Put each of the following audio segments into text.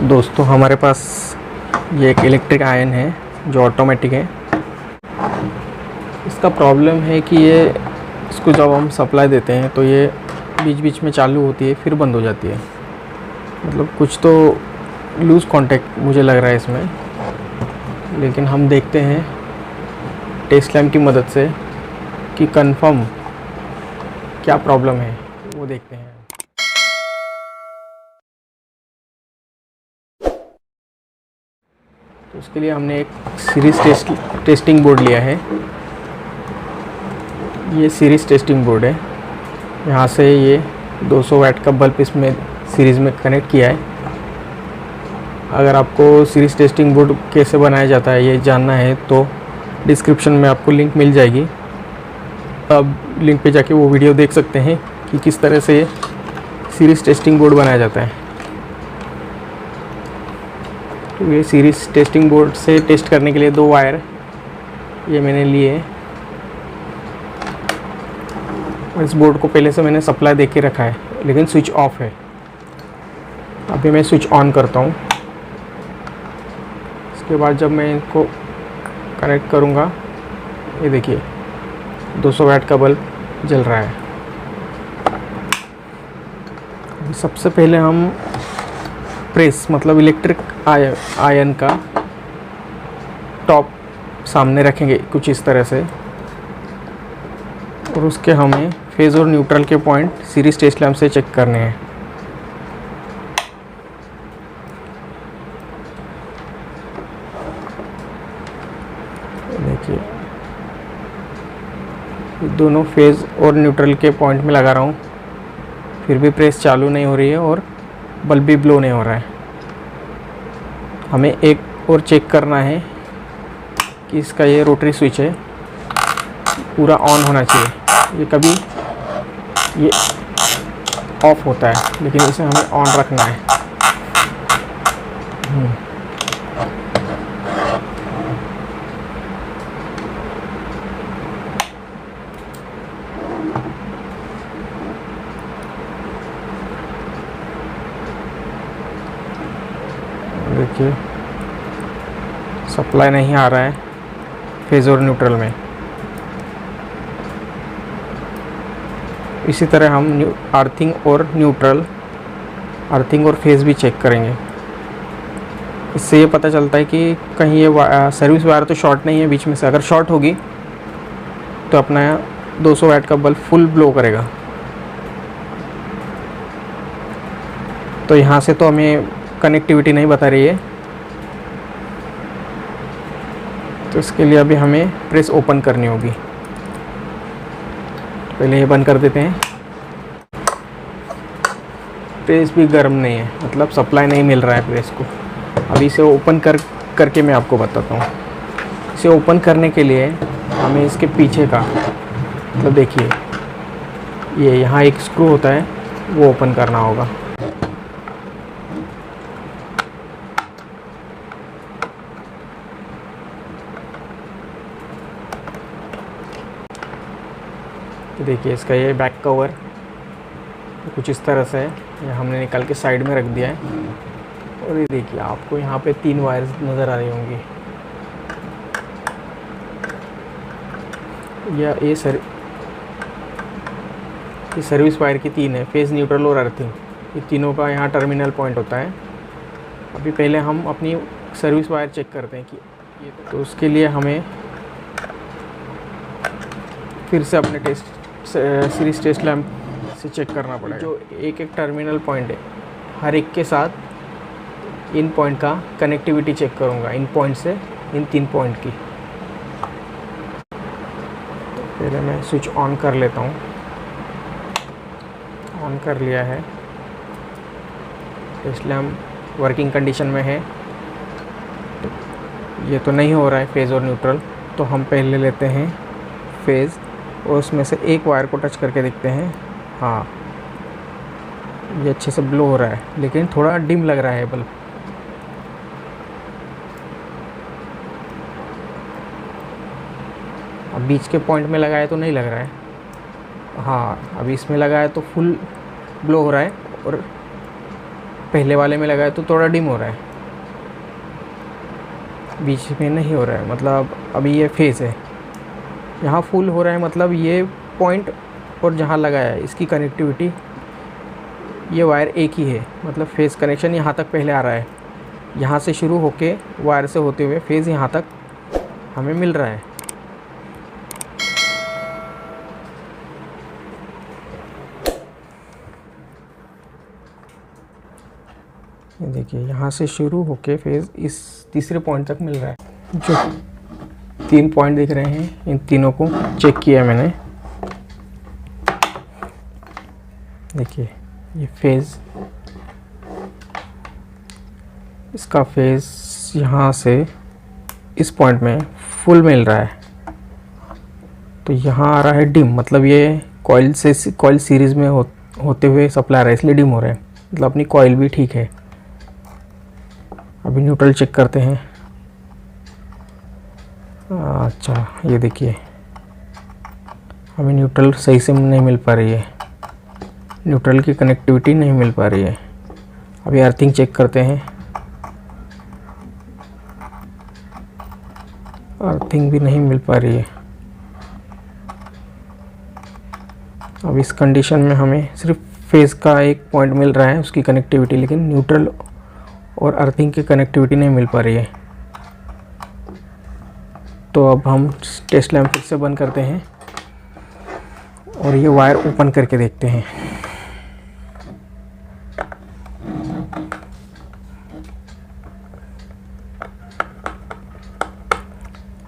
दोस्तों हमारे पास ये एक इलेक्ट्रिक आयरन है जो ऑटोमेटिक है। इसका प्रॉब्लम है कि ये इसको जब हम सप्लाई देते हैं तो ये बीच बीच में चालू होती है फिर बंद हो जाती है। मतलब कुछ तो लूज़ कांटेक्ट मुझे लग रहा है इसमें, लेकिन हम देखते हैं टेस्ट लैम्प की मदद से कि कंफर्म क्या प्रॉब्लम है, वो देखते हैं। तो उसके लिए हमने एक सीरीज़ टेस्टिंग बोर्ड लिया है। ये सीरीज़ टेस्टिंग बोर्ड है। यहाँ से ये 200 वाट का बल्ब इसमें सीरीज़ में कनेक्ट किया है। अगर आपको सीरीज़ टेस्टिंग बोर्ड कैसे बनाया जाता है ये जानना है तो डिस्क्रिप्शन में आपको लिंक मिल जाएगी। अब लिंक पे जाके वो वीडियो देख सकते हैं कि किस तरह से सीरीज़ टेस्टिंग बोर्ड बनाया जाता है। तो ये सीरीज़ टेस्टिंग बोर्ड से टेस्ट करने के लिए 2 वायर ये मैंने लिए। इस बोर्ड को पहले से मैंने सप्लाई दे के रखा है, लेकिन स्विच ऑफ है। अभी मैं स्विच ऑन करता हूँ। इसके बाद जब मैं इनको कनेक्ट करूँगा, ये देखिए 200 वाट का बल्ब जल रहा है। सबसे पहले हम प्रेस मतलब इलेक्ट्रिक आयरन का टॉप सामने रखेंगे कुछ इस तरह से, और उसके हमें फेज़ और न्यूट्रल के पॉइंट सीरीज़ टेस्ट लैम्प से चेक करने हैं। देखिए दोनों फेज़ और न्यूट्रल के पॉइंट में लगा रहा हूँ, फिर भी प्रेस चालू नहीं हो रही है और बल्ब भी ब्लो नहीं हो रहा है। हमें एक और चेक करना है कि इसका ये रोटरी स्विच है पूरा ऑन होना चाहिए। ये कभी ये ऑफ होता है, लेकिन इसे हमें ऑन रखना है। देखिए सप्लाई नहीं आ रहा है फेज़ और न्यूट्रल में। इसी तरह हम अर्थिंग और न्यूट्रल, अर्थिंग और फेज़ भी चेक करेंगे। इससे ये पता चलता है कि कहीं ये सर्विस वायर तो शॉर्ट नहीं है बीच में से। अगर शॉर्ट होगी तो अपना 200 वाट का बल्ब फुल ब्लो करेगा। तो यहाँ से तो हमें कनेक्टिविटी नहीं बता रही है, तो इसके लिए अभी हमें प्रेस ओपन करनी होगी। पहले ये बंद कर देते हैं। प्रेस भी गर्म नहीं है, मतलब सप्लाई नहीं मिल रहा है प्रेस को। अभी इसे ओपन करके मैं आपको बताता हूँ। इसे ओपन करने के लिए हमें इसके पीछे का मतलब देखिए ये यहाँ एक स्क्रू होता है, वो ओपन करना होगा। देखिए इसका ये बैक कवर कुछ इस तरह से है, ये हमने निकाल के साइड में रख दिया है। और ये देखिए आपको यहाँ पे 3 वायर्स नज़र आ रही होंगी। ये सर्विस वायर की 3 है, फेज़, न्यूट्रल और अर्थिंग। ये तीनों का यहाँ टर्मिनल पॉइंट होता है। अभी पहले हम अपनी सर्विस वायर चेक करते हैं कि ये तो उसके लिए हमें फिर से अपने सीरीज़ टेस्ट लैम्प से चेक करना पड़ेगा। जो एक टर्मिनल पॉइंट है, हर एक के साथ इन पॉइंट का कनेक्टिविटी चेक करूँगा, इन पॉइंट से इन 3 पॉइंट की। तो पहले मैं स्विच ऑन कर लेता हूँ। ऑन कर लिया है। टेस्ट लैम्प वर्किंग कंडीशन में है। तो ये तो नहीं हो रहा है फेज़ और न्यूट्रल, तो हम पहले लेते हैं फेज़ और उसमें से एक वायर को टच करके देखते हैं। हाँ, ये अच्छे से ब्लो हो रहा है, लेकिन थोड़ा डिम लग रहा है बल्ब। अब बीच के पॉइंट में लगाया तो नहीं लग रहा है। हाँ, अभी इसमें लगा है तो फुल ब्लो हो रहा है और पहले वाले में लगाया तो थोड़ा डिम हो रहा है, बीच में नहीं हो रहा है, मतलब अभी ये फेस है, यहाँ फुल हो रहा है, मतलब ये पॉइंट और जहाँ लगाया है इसकी कनेक्टिविटी, ये वायर एक ही है, मतलब फेस कनेक्शन यहाँ तक पहले आ रहा है, यहाँ से शुरू होके वायर से होते हुए फेस यहाँ तक हमें मिल रहा है। ये देखिए यहाँ से शुरू होके फेज इस तीसरे पॉइंट तक मिल रहा है। जो 3 पॉइंट दिख रहे हैं, इन तीनों को चेक किया मैंने। देखिए ये फेज, इसका फेज यहाँ से इस पॉइंट में फुल मिल रहा है, तो यहाँ आ रहा है डिम, मतलब ये कॉइल से कॉइल सीरीज़ में होते हुए सप्लाई आ रहा है, इसलिए डिम हो रहा है, मतलब अपनी कॉइल भी ठीक है। अभी न्यूट्रल चेक करते हैं। अच्छा ये देखिए हमें न्यूट्रल सही से नहीं मिल पा रही है, न्यूट्रल की कनेक्टिविटी नहीं मिल पा रही है। अभी अर्थिंग चेक करते हैं, अर्थिंग भी नहीं मिल पा रही है। अब इस कंडीशन में हमें सिर्फ फेज का एक पॉइंट मिल रहा है उसकी कनेक्टिविटी, लेकिन न्यूट्रल और अर्थिंग की कनेक्टिविटी नहीं मिल पा रही है। तो अब हम टेस्ट लैंप फिर से बंद करते हैं और ये वायर ओपन करके देखते हैं।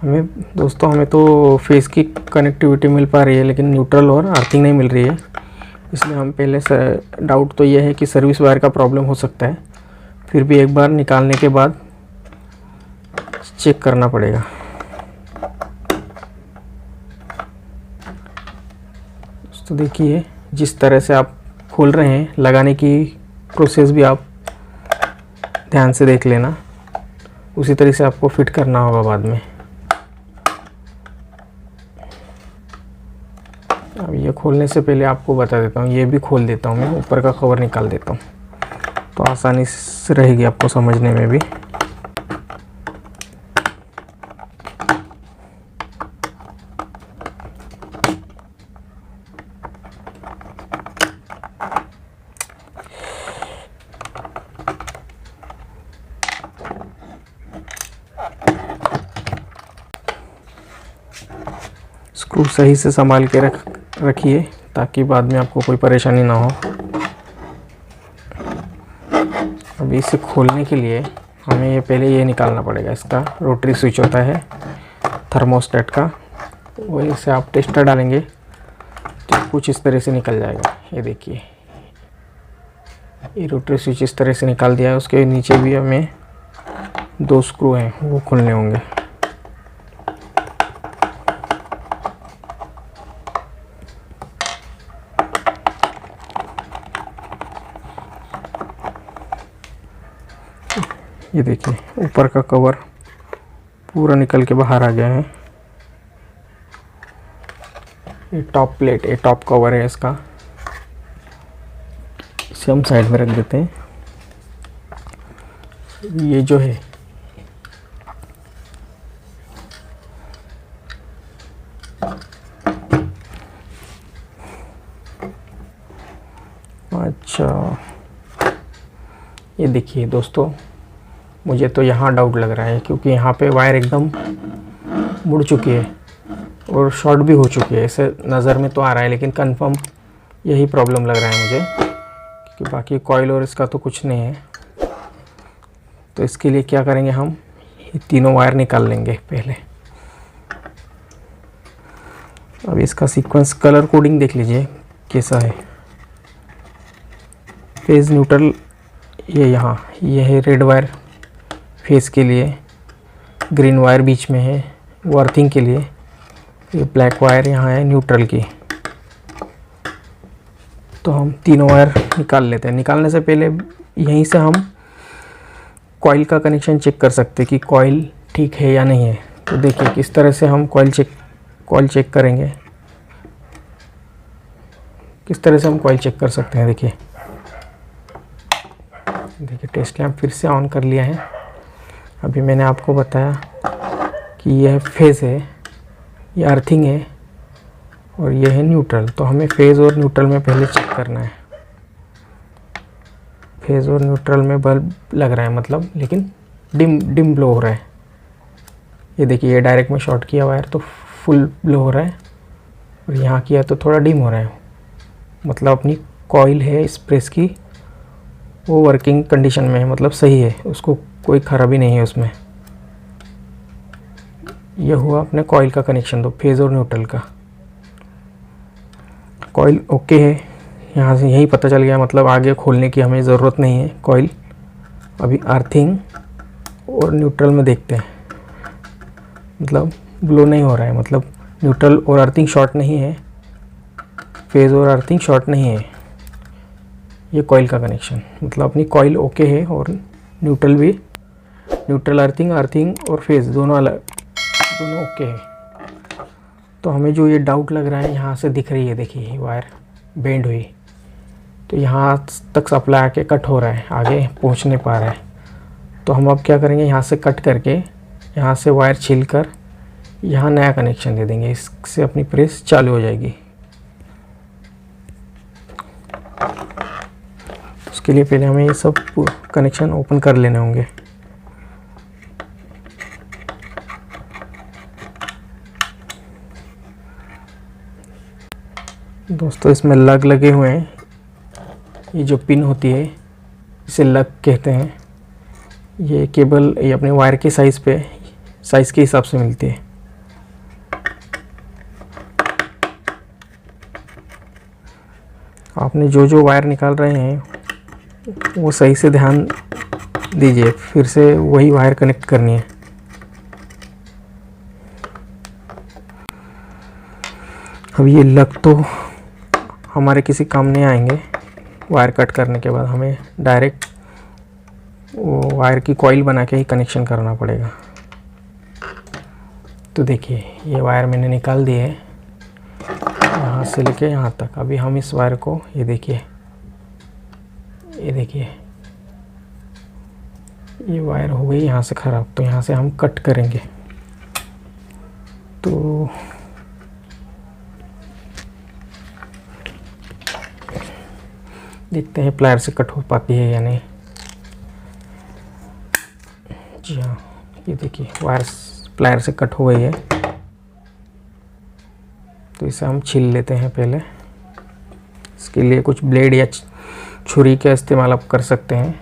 हमें तो फेस की कनेक्टिविटी मिल पा रही है, लेकिन न्यूट्रल और अर्थिंग नहीं मिल रही है। इसलिए हम पहले से डाउट तो ये है कि सर्विस वायर का प्रॉब्लम हो सकता है, फिर भी एक बार निकालने के बाद चेक करना पड़ेगा। तो देखिए जिस तरह से आप खोल रहे हैं, लगाने की प्रोसेस भी आप ध्यान से देख लेना, उसी तरह से आपको फिट करना होगा बाद में। अब ये खोलने से पहले आपको बता देता हूँ, ये भी खोल देता हूँ मैं, ऊपर का कवर निकाल देता हूँ, तो आसानी से रहेगी आपको समझने में भी। स्क्रू सही से संभाल के रखिए ताकि बाद में आपको कोई परेशानी ना हो। अभी इसे खोलने के लिए हमें ये पहले ये निकालना पड़ेगा, इसका रोटरी स्विच होता है थर्मोस्टेट का, वही से आप टेस्टर डालेंगे तो कुछ इस तरह से निकल जाएगा। ये देखिए ये रोटरी स्विच इस तरह से निकाल दिया है। उसके नीचे भी हमें 2 स्क्रू हैं, वो खोलने होंगे। ये देखिए ऊपर का कवर पूरा निकल के बाहर आ गया है। ये टॉप प्लेट, ये टॉप कवर है इसका, इसे हम साइड में रख देते हैं। ये जो है अच्छा, ये देखिए दोस्तों, मुझे तो यहाँ डाउट लग रहा है क्योंकि यहाँ पे वायर एकदम मुड़ चुकी है और शॉर्ट भी हो चुकी है। ऐसे नज़र में तो आ रहा है, लेकिन कंफर्म यही प्रॉब्लम लग रहा है मुझे, क्योंकि बाकी कॉइल और इसका तो कुछ नहीं है। तो इसके लिए क्या करेंगे, हम ये तीनों वायर निकाल लेंगे पहले। अब इसका सीक्वेंस कलर कोडिंग देख लीजिए कैसा है। फेज न्यूट्रल ये यहाँ, ये है रेड वायर फेस के लिए, ग्रीन वायर बीच में है वो अर्थिंग के लिए, ये ब्लैक वायर यहाँ है न्यूट्रल की। तो हम तीनों वायर निकाल लेते हैं। निकालने से पहले यहीं से हम कॉइल का कनेक्शन चेक कर सकते हैं कि कॉइल ठीक है या नहीं है। तो देखिए किस तरह से हम कॉइल चेक करेंगे, किस तरह से हम कॉइल चेक कर सकते हैं। देखिए देखिए टेस्ट लैंप फिर से ऑन कर लिया है। अभी मैंने आपको बताया कि यह फेज़ है, ये अर्थिंग है और ये है न्यूट्रल। तो हमें फेज़ और न्यूट्रल में पहले चेक करना है। फेज़ और न्यूट्रल में बल्ब लग रहा है मतलब, लेकिन डिम ब्लो हो रहा है। ये देखिए, ये डायरेक्ट में शॉर्ट किया वायर तो फुल ब्लो हो रहा है, और यहाँ किया तो थोड़ा डिम हो रहा है। मतलब अपनी कॉइल है इस प्रेस की, वो वर्किंग कंडीशन में है, मतलब सही है, उसको कोई खराबी नहीं है उसमें। ये हुआ अपने कॉइल का कनेक्शन, तो फेज़ और न्यूट्रल का। कॉइल ओके है, यहाँ से यही पता चल गया, मतलब आगे खोलने की हमें ज़रूरत नहीं है कॉइल। अभी अर्थिंग और न्यूट्रल में देखते हैं, मतलब ब्लो नहीं हो रहा है, मतलब न्यूट्रल और अर्थिंग शॉर्ट नहीं है, फेज़ और अर्थिंग शॉर्ट नहीं है। ये कॉइल का कनेक्शन, मतलब अपनी कॉइल ओके है और न्यूट्रल भी, न्यूट्रल अर्थिंग और फेज़ दोनों ओके है। तो हमें जो ये डाउट लग रहा है, यहाँ से दिख रही है, देखिए वायर बेंड हुई, तो यहाँ तक सप्लाई आके कट हो रहा है, आगे पहुँच नहीं पा रहा है। तो हम अब क्या करेंगे, यहाँ से कट करके यहाँ से वायर छील कर यहाँ नया कनेक्शन दे देंगे, इससे अपनी प्रेस चालू हो जाएगी। उसके लिए पहले हमें ये सब कनेक्शन ओपन कर लेने होंगे। दोस्तों इसमें लग लगे हुए हैं, ये जो पिन होती है इसे लग कहते हैं। ये केबल ये अपने वायर के साइज़ के हिसाब से मिलती है। आपने जो वायर निकाल रहे हैं वो सही से ध्यान दीजिए, फिर से वही वायर कनेक्ट करनी है। अब ये लग तो हमारे किसी काम नहीं आएंगे, वायर कट करने के बाद हमें डायरेक्ट वो वायर की कॉइल बना के ही कनेक्शन करना पड़ेगा। तो देखिए ये वायर मैंने निकाल दी है, यहाँ से लेके यहाँ तक। अभी हम इस वायर को, ये देखिए ये वायर हो गई यहाँ से ख़राब, तो यहाँ से हम कट करेंगे। तो देखते हैं प्लायर से कट हो पाती है या नहीं। जी हाँ, ये देखिए वायर प्लायर से कट हो गई है, तो इसे हम छील लेते हैं पहले। इसके लिए कुछ ब्लेड या छुरी का इस्तेमाल आप कर सकते हैं।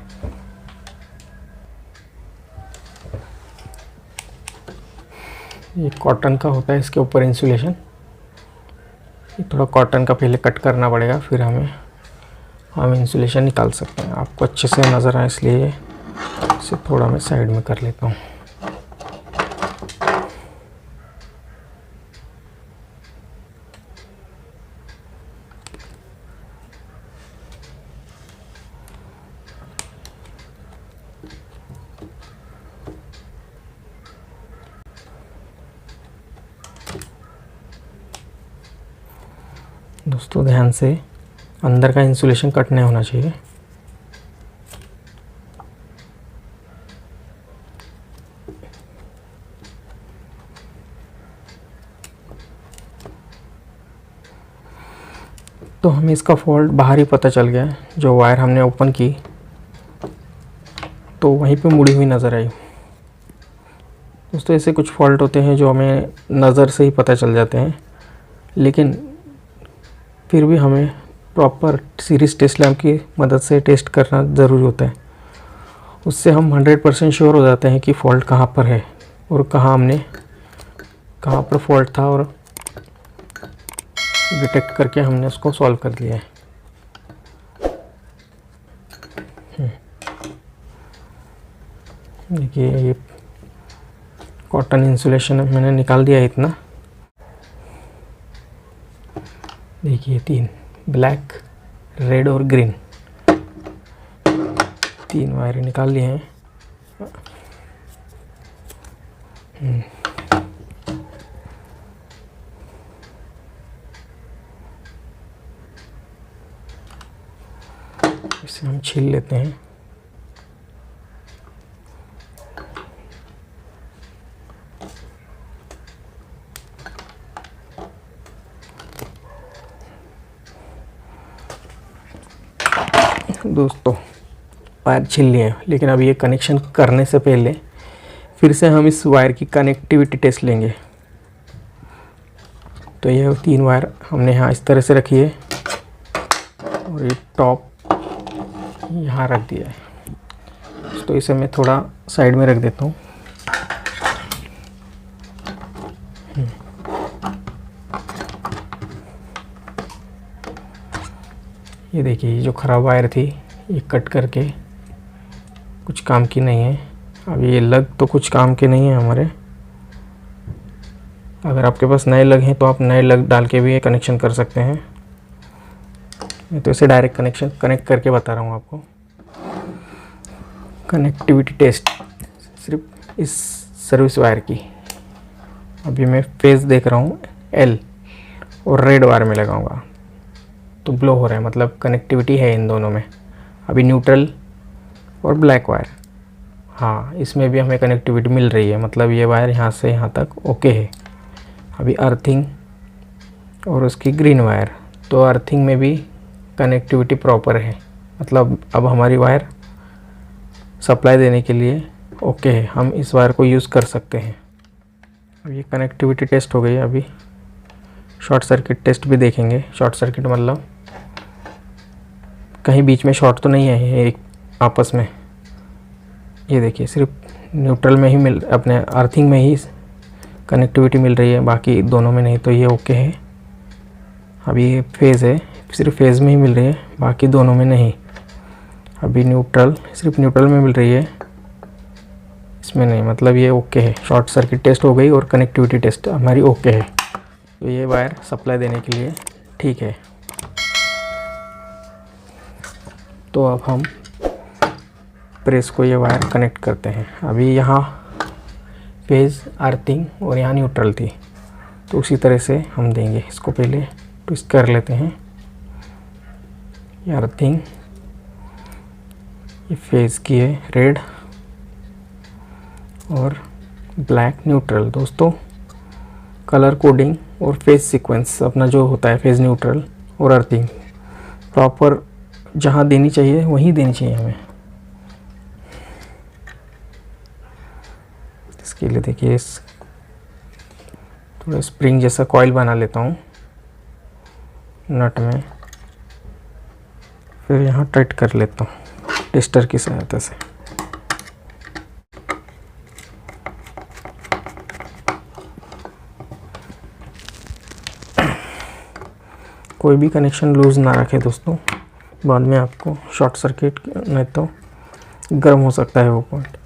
ये कॉटन का होता है, इसके ऊपर इंसुलेशन, ये थोड़ा कॉटन का पहले कट करना पड़ेगा, फिर हम इंसुलेशन निकाल सकते हैं। आपको अच्छे से नज़र आए इसलिए इसे थोड़ा मैं साइड में कर लेता हूँ। दोस्तों ध्यान से, अंदर का इंसुलेशन कट नहीं होना चाहिए। तो हमें इसका फॉल्ट बाहर ही पता चल गया, जो वायर हमने ओपन की तो वहीं पे मुड़ी हुई नज़र आई। दोस्तों ऐसे कुछ फॉल्ट होते हैं जो हमें नज़र से ही पता चल जाते हैं, लेकिन फिर भी हमें प्रॉपर सीरीज़ टेस्ट लैंप की मदद से टेस्ट करना ज़रूरी होता है। उससे हम 100% श्योर हो जाते हैं कि फ़ॉल्ट कहाँ पर है और कहाँ पर फॉल्ट था, और डिटेक्ट करके हमने उसको सॉल्व कर लिया है। देखिए ये कॉटन इंसुलेशन मैंने निकाल दिया है इतना। देखिए 3 ब्लैक, रेड और ग्रीन 3 वायर निकाल लिए हैं। इसे हम छील लेते हैं। दोस्तों वायर छिल लिए, लेकिन अब ये कनेक्शन करने से पहले फिर से हम इस वायर की कनेक्टिविटी टेस्ट लेंगे। तो ये 3 वायर हमने यहाँ इस तरह से रखी है और ये टॉप यहाँ रख दिया है। तो इसे मैं थोड़ा साइड में रख देता हूँ। ये देखिए, ये जो ख़राब वायर थी ये कट करके कुछ काम की नहीं है। अब ये लग तो कुछ काम के नहीं है हमारे। अगर आपके पास नए लग हैं तो आप नए लग डाल के भी ये कनेक्शन कर सकते हैं। मैं तो इसे डायरेक्ट कनेक्ट करके बता रहा हूँ आपको। कनेक्टिविटी टेस्ट सिर्फ इस सर्विस वायर की। अभी मैं फेज देख रहा हूँ L और रेड वायर में लगाऊंगा तो ब्लो हो रहा है, मतलब कनेक्टिविटी है इन दोनों में। अभी न्यूट्रल और ब्लैक वायर, हाँ इसमें भी हमें कनेक्टिविटी मिल रही है, मतलब ये वायर यहाँ से यहाँ तक ओके है। अभी अर्थिंग और उसकी ग्रीन वायर, तो अर्थिंग में भी कनेक्टिविटी प्रॉपर है, मतलब अब हमारी वायर सप्लाई देने के लिए ओके है, हम इस वायर को यूज़ कर सकते हैं। अब ये कनेक्टिविटी टेस्ट हो गई। अभी शॉर्ट सर्किट टेस्ट भी देखेंगे। शॉर्ट सर्किट मतलब कहीं बीच में शॉर्ट तो नहीं है ये एक आपस में। ये देखिए, सिर्फ न्यूट्रल में ही अपने अर्थिंग में ही कनेक्टिविटी मिल रही है, बाकी दोनों में नहीं, तो ये ओके है। अभी ये फेज़ है, सिर्फ फेज़ में ही मिल रही है, बाकी दोनों में नहीं। अभी न्यूट्रल, सिर्फ न्यूट्रल में मिल रही है, इसमें नहीं, मतलब ये ओके है। शॉर्ट सर्किट टेस्ट हो गई और कनेक्टिविटी टेस्ट हमारी ओके है, तो ये वायर सप्लाई देने के लिए ठीक है। तो अब हम प्रेस को ये वायर कनेक्ट करते हैं। अभी यहाँ फेज, अर्थिंग और यहाँ न्यूट्रल थी, तो उसी तरह से हम देंगे। इसको पहले ट्विस्ट कर लेते हैं। ये अर्थिंग, ये फेज की है रेड और ब्लैक न्यूट्रल। दोस्तों कलर कोडिंग और फेज सीक्वेंस अपना जो होता है, फेज, न्यूट्रल और अर्थिंग प्रॉपर जहाँ देनी चाहिए वहीं देनी चाहिए हमें। इसके लिए देखिए, इस थोड़ा स्प्रिंग जैसा कॉइल बना लेता हूँ नट में, फिर यहाँ टाइट कर लेता हूँ टेस्टर की सहायता से। कोई भी कनेक्शन लूज़ ना रखें दोस्तों, बाद में आपको शॉर्ट सर्किट नहीं तो गर्म हो सकता है वो पॉइंट।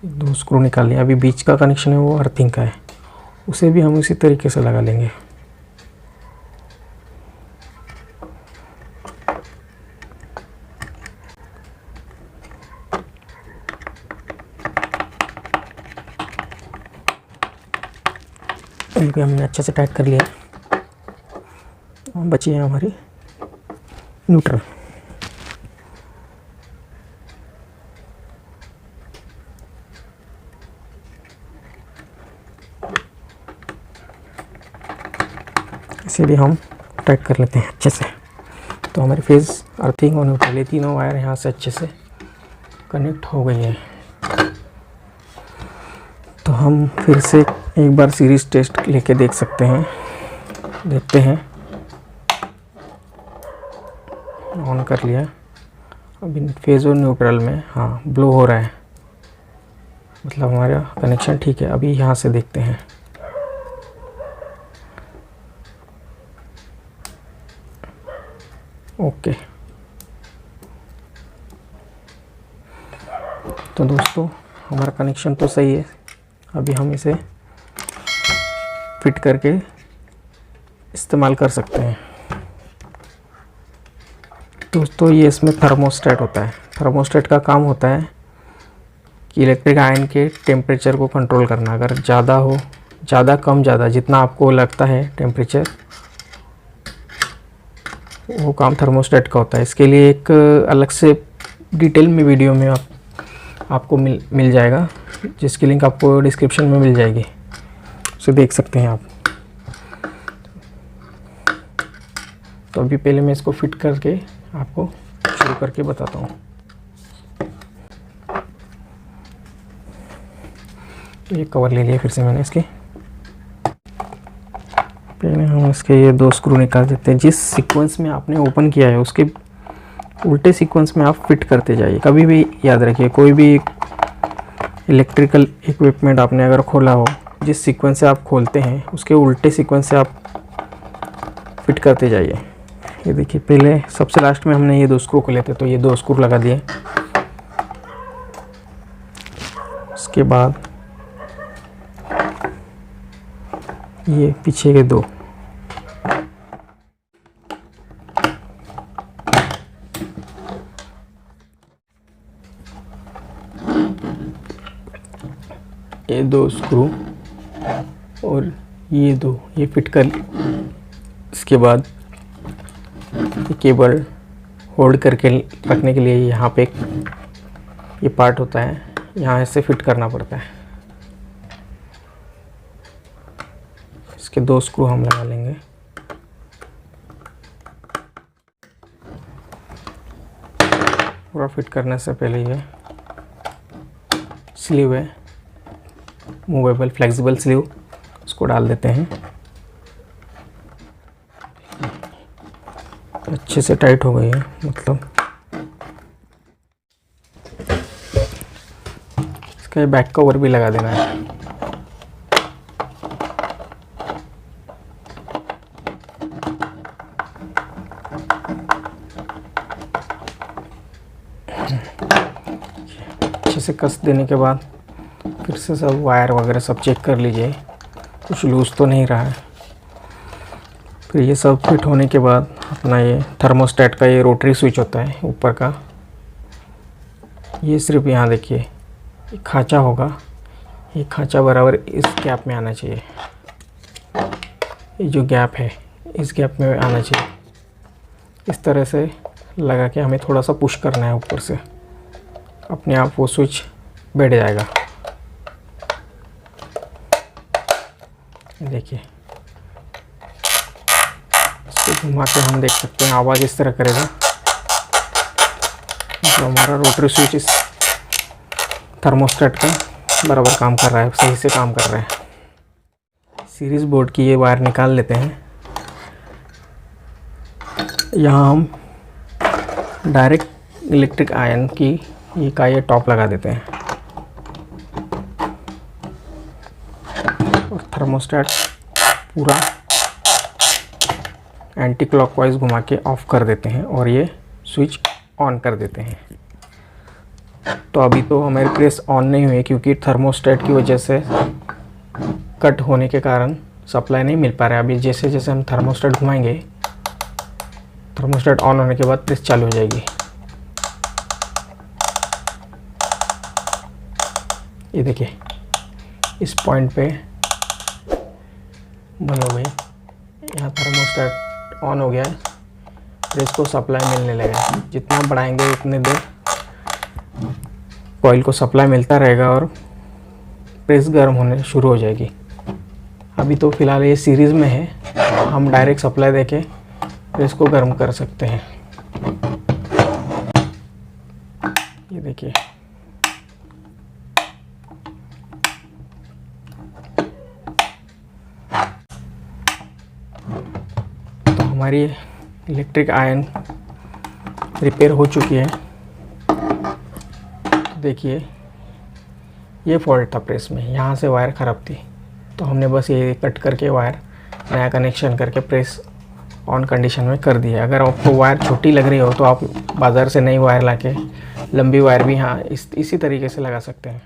दो स्क्रू निकाल लिया। अभी बीच का कनेक्शन है वो अर्थिंग का है, उसे भी हम इसी तरीके से लगा लेंगे। इनको हमने अच्छे से टाइट कर लिया। बची है हमारी न्यूट्रल। इसे भी हम टाइट कर लेते हैं अच्छे से। तो हमारी फेज, अर्थिंग और न्यूट्रल, ये तीनों वायर यहाँ से अच्छे से कनेक्ट हो गई है। तो हम फिर से एक बार सीरीज टेस्ट लेके देख सकते हैं। देखते हैं, ऑन कर लिया। अभी फेज और न्यूट्रल में हाँ ब्लो हो रहा है, मतलब हमारा कनेक्शन ठीक है। अभी यहाँ से देखते हैं। ओके, तो दोस्तों हमारा कनेक्शन तो सही है। अभी हम इसे फिट करके इस्तेमाल कर सकते हैं। दोस्तों ये इसमें थर्मोस्टेट होता है। थर्मोस्टेट का काम होता है कि इलेक्ट्रिक आयन के टेम्परेचर को कंट्रोल करना। अगर ज़्यादा हो, ज़्यादा कम, ज़्यादा, जितना आपको लगता है टेम्परेचर, वो काम थर्मोस्टेट का होता है। इसके लिए एक अलग से डिटेल में वीडियो में आपको मिल जाएगा, जिसकी लिंक आपको डिस्क्रिप्शन में मिल जाएगी। से देख सकते हैं आप। तो अभी पहले मैं इसको फिट करके आपको शुरू करके बताता हूँ। तो ये कवर ले लिया फिर से मैंने इसके। पहले हम इसके ये 2 स्क्रू निकाल देते हैं। जिस सीक्वेंस में आपने ओपन किया है उसके उल्टे सीक्वेंस में आप फिट करते जाइए। कभी भी याद रखिए, कोई भी इलेक्ट्रिकल इक्विपमेंट आपने अगर खोला हो, जिस सीक्वेंस से आप खोलते हैं उसके उल्टे सीक्वेंस से आप फिट करते जाइए। ये देखिए, पहले सबसे लास्ट में हमने ये 2 स्क्रू खोले थे, तो ये 2 स्क्रू लगा दिए। उसके बाद ये पीछे के 2, ये 2 स्क्रू और ये 2 ये फिट कर। इसके बाद ये केबल होल्ड करके रखने के लिए यहाँ पे ये पार्ट होता है, यहाँ से फिट करना पड़ता है। इसके 2 स्क्रू हम लगा लेंगे। पूरा फिट करने से पहले ये स्लीव है, मूवेबल फ्लेक्सिबल स्लीव, उसको डाल देते हैं। अच्छे से टाइट हो गई है, मतलब इसका बैक कवर भी लगा देना है। अच्छे से कस देने के बाद फिर से सब वायर वगैरह सब चेक कर लीजिए, कुछ लूज तो नहीं रहा है। फिर ये सब फिट होने के बाद अपना ये थर्मोस्टेट का ये रोटरी स्विच होता है ऊपर का, ये सिर्फ यहाँ देखिए ये खांचा होगा, ये खांचा बराबर इस गैप में आना चाहिए। ये जो गैप है इस गैप में आना चाहिए। इस तरह से लगा के हमें थोड़ा सा पुश करना है ऊपर से, अपने आप वो स्विच बैठ जाएगा। देखिए, इसको घुमा के हम देख सकते हैं, आवाज़ इस तरह करेगा। तो हमारा रोटरी स्विच इस थर्मोस्टेट का बराबर काम कर रहा है, सही से काम कर रहा है। सीरीज बोर्ड की ये वायर निकाल लेते हैं। यहाँ हम डायरेक्ट इलेक्ट्रिक आयन की ये टॉप लगा देते हैं और थर्मोस्टेट पूरा एंटी क्लॉकवाइज घुमा के ऑफ कर देते हैं और ये स्विच ऑन कर देते हैं। तो अभी तो हमारी प्रेस ऑन नहीं हुई क्योंकि थर्मोस्टेट की वजह से कट होने के कारण सप्लाई नहीं मिल पा रहा है। अभी जैसे जैसे हम थर्मोस्टेट घुमाएंगे, थर्मोस्टेट ऑन होने के बाद प्रेस चालू हो जाएगी। ये देखिए, इस पॉइंट पे बंद हो गई, यहाँ थर्मोस्टेट ऑन हो गया है, प्रेस को सप्लाई मिलने लगा। जितना बढ़ाएंगे उतने देर कॉइल को सप्लाई मिलता रहेगा और प्रेस गर्म होने शुरू हो जाएगी। अभी तो फ़िलहाल ये सीरीज़ में है, हम डायरेक्ट सप्लाई देके प्रेस को गर्म कर सकते हैं। ये देखिए, तो हमारी इलेक्ट्रिक आयन रिपेयर हो चुकी है। तो देखिए, ये फॉल्ट था प्रेस में, यहाँ से वायर ख़राब थी, तो हमने बस ये कट करके वायर नया कनेक्शन करके प्रेस ऑन कंडीशन में कर दिया। अगर आपको वायर छोटी लग रही हो तो आप बाज़ार से नई वायर लाके लंबी वायर भी यहाँ इसी तरीके से लगा सकते हैं।